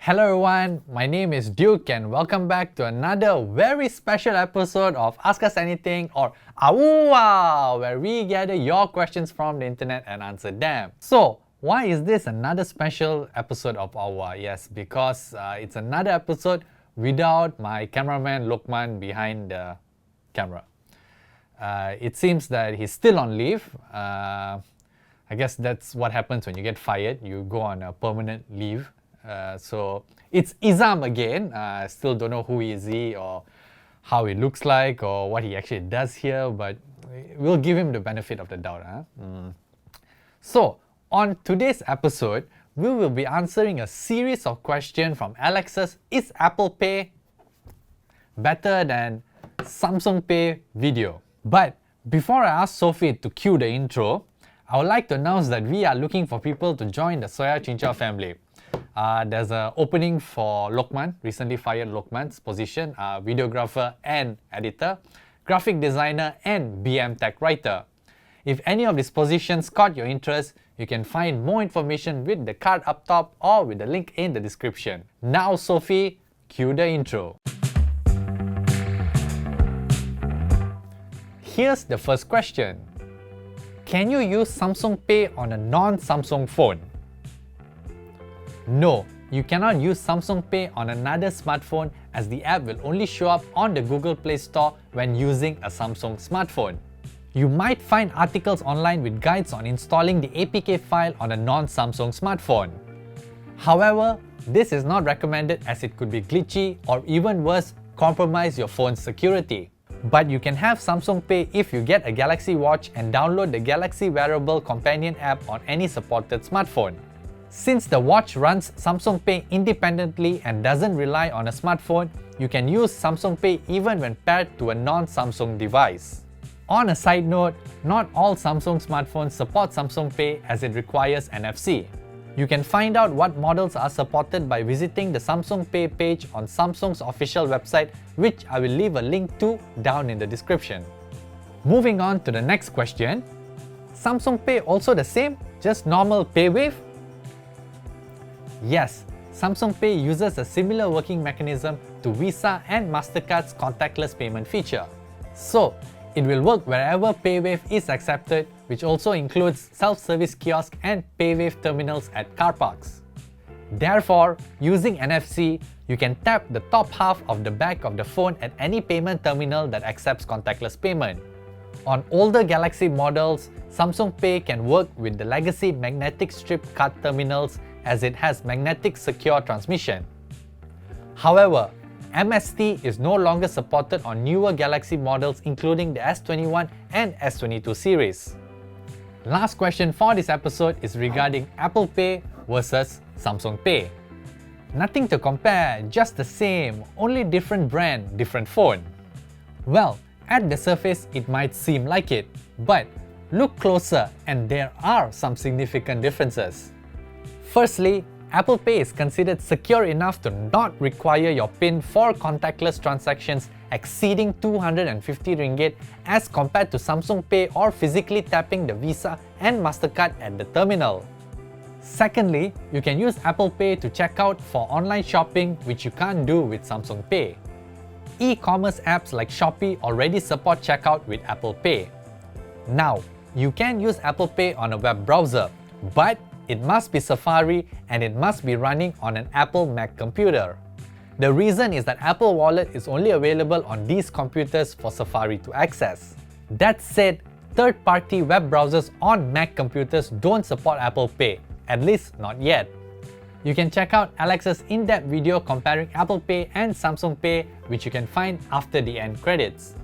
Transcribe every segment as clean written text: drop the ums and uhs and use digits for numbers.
Hello everyone, my name is Duke and welcome back to another very special episode of Ask Us Anything or AWWA, where we gather your questions from the internet and answer them. So, why is this another special episode of AWWA? Yes, because it's another episode without my cameraman Lokman behind the camera. It seems that he's still on leave. I guess that's what happens when you get fired. You go on a permanent leave. So it's Izam again. I still don't know who is he or how he looks like or what he actually does here, but we'll give him the benefit of the doubt. So on today's episode, we will be answering a series of questions from Alex's Is Apple Pay better than Samsung Pay video? But before I ask Sophie to cue the intro, I would like to announce that we are looking for people to join the Soya Chinchao family. There's an opening for Lokman, recently fired Lokman's position, videographer and editor, graphic designer and BM tech writer. If any of these positions caught your interest, you can find more information with the card up top or with the link in the description. Now Sophie, cue the intro. Here's the first question. Can you use Samsung Pay on a non-Samsung phone? No, you cannot use Samsung Pay on another smartphone as the app will only show up on the Google Play Store when using a Samsung smartphone. You might find articles online with guides on installing the APK file on a non-Samsung smartphone. However, this is not recommended as it could be glitchy or even worse, compromise your phone's security. But you can have Samsung Pay if you get a Galaxy Watch and download the Galaxy Wearable Companion app on any supported smartphone. Since the watch runs Samsung Pay independently and doesn't rely on a smartphone, you can use Samsung Pay even when paired to a non-Samsung device. On a side note, not all Samsung smartphones support Samsung Pay as it requires NFC. You can find out what models are supported by visiting the Samsung Pay page on Samsung's official website, which I will leave a link to down in the description. Moving on to the next question. Samsung Pay also the same, just normal payWave? Yes, Samsung Pay uses a similar working mechanism to Visa and MasterCard's contactless payment feature. So, it will work wherever payWave is accepted, which also includes self-service kiosks and payWave terminals at car parks. Therefore, using NFC, you can tap the top half of the back of the phone at any payment terminal that accepts contactless payment. On older Galaxy models, Samsung Pay can work with the legacy magnetic strip card terminals as it has magnetic secure transmission. However, MST is no longer supported on newer Galaxy models including the S21 and S22 series. Last question for this episode is regarding Apple Pay versus Samsung Pay. Nothing to compare, just the same, only different brand, different phone. Well, at the surface it might seem like it, but look closer and there are some significant differences. Firstly, Apple Pay is considered secure enough to not require your PIN for contactless transactions exceeding 250 ringgit as compared to Samsung Pay or physically tapping the Visa and MasterCard at the terminal. Secondly, you can use Apple Pay to check out for online shopping, which you can't do with Samsung Pay. E-commerce apps like Shopee already support checkout with Apple Pay. Now, you can use Apple Pay on a web browser, but it must be Safari and it must be running on an Apple Mac computer. The reason is that Apple Wallet is only available on these computers for Safari to access. That said, third-party web browsers on Mac computers don't support Apple Pay, at least not yet. You can check out Alex's in-depth video comparing Apple Pay and Samsung Pay, which you can find after the end credits.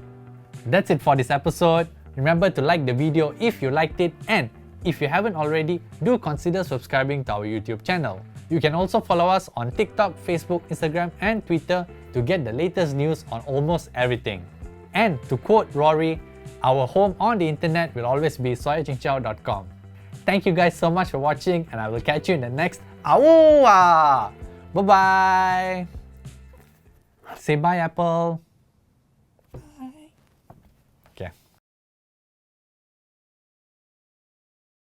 That's it for this episode. Remember to like the video if you liked it, and if you haven't already, do consider subscribing to our YouTube channel. You can also follow us on TikTok, Facebook, Instagram and Twitter to get the latest news on almost everything. And to quote Rory, our home on the internet will always be soyachinchao.com. Thank you guys so much for watching and I will catch you in the next AWWA! Bye bye! Say bye Apple!